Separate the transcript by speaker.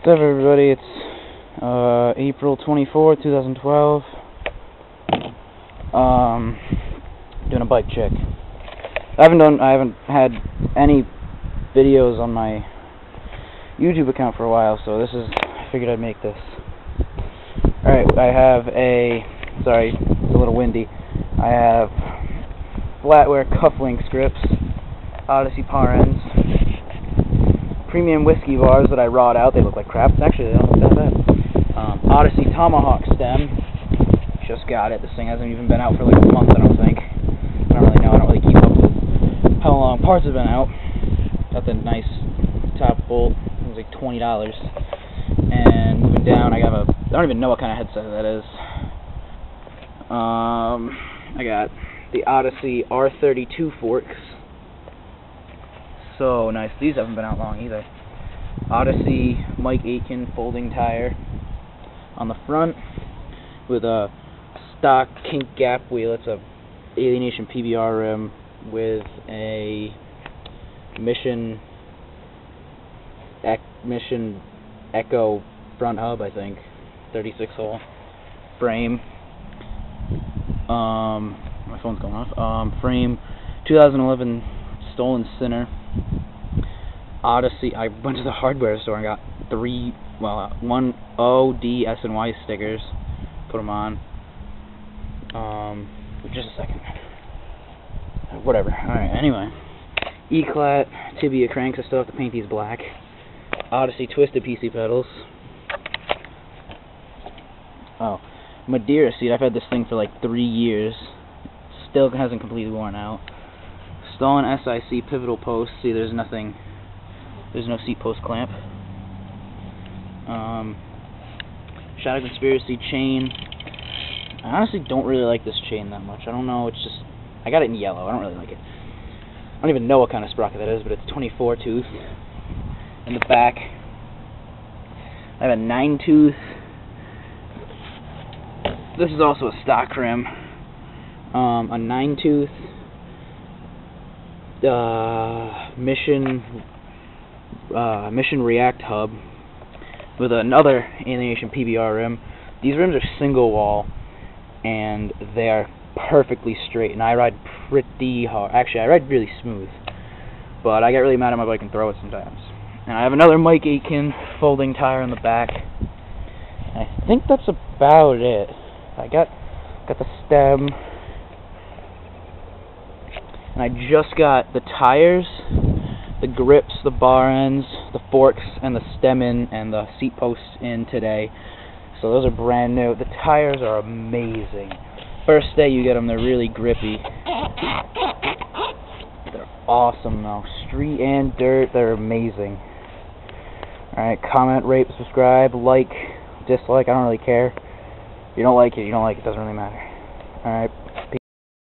Speaker 1: What's up, everybody? It's April 24, 2012. Doing a bike check. I haven't had any videos on my YouTube account for a while, so I figured I'd make this. Alright, I have sorry, it's a little windy. I have Flatware Cufflinks grips, Odyssey Par ends, premium whiskey bars that I rawed out. They look like crap. Actually, they don't look that bad. Odyssey Tomahawk stem. Just got it. This thing hasn't even been out for like a month, I don't think. I don't really know. I don't really keep up with how long parts have been out. Got the nice top bolt. It was like $20. And moving down, I don't even know what kind of headset that is. I got the Odyssey R32 Forks. So nice. These haven't been out long either. Odyssey Aitken folding tire on the front with a stock kink gap wheel. It's a Alienation PBR rim with a Mission Echo front hub, I think. 36 hole frame. My phone's going off. Frame 2011 stolen center. Odyssey. I went to the hardware store and got one O, D, S, and Y stickers. Put them on. Just a second. Whatever. Alright, anyway. Eclat tibia cranks. I still have to paint these black. Odyssey twisted PC pedals. Oh. Madera seat. I've had this thing for like 3 years. Still hasn't completely worn out. Stolen S.I.C pivotal post. See, there's no seat post clamp. Shadow Conspiracy chain. I honestly don't really like this chain that much. I don't know, it's just, I got it in yellow. I don't really like it. I don't even know what kind of sprocket that is, but it's 24 tooth. In the back, I have a 9 tooth. This is also a stock rim. A 9 tooth. Mission React hub with another Alienation PBR rim. These rims are single wall and they are perfectly straight, and I ride pretty hard. Actually, I ride really smooth, but I get really mad at my bike and throw it sometimes. And I have another Aitken folding tire in the back. And I think that's about it. I got the stem, and I just got the tires, the grips, the bar ends, the forks, and the stem in, and the seat posts in today. So those are brand new. The tires are amazing. First day you get them, they're really grippy. They're awesome though. Street and dirt, they're amazing. Alright, comment, rate, subscribe, like, dislike, I don't really care. If you don't like it, you don't like it, doesn't really matter. Alright.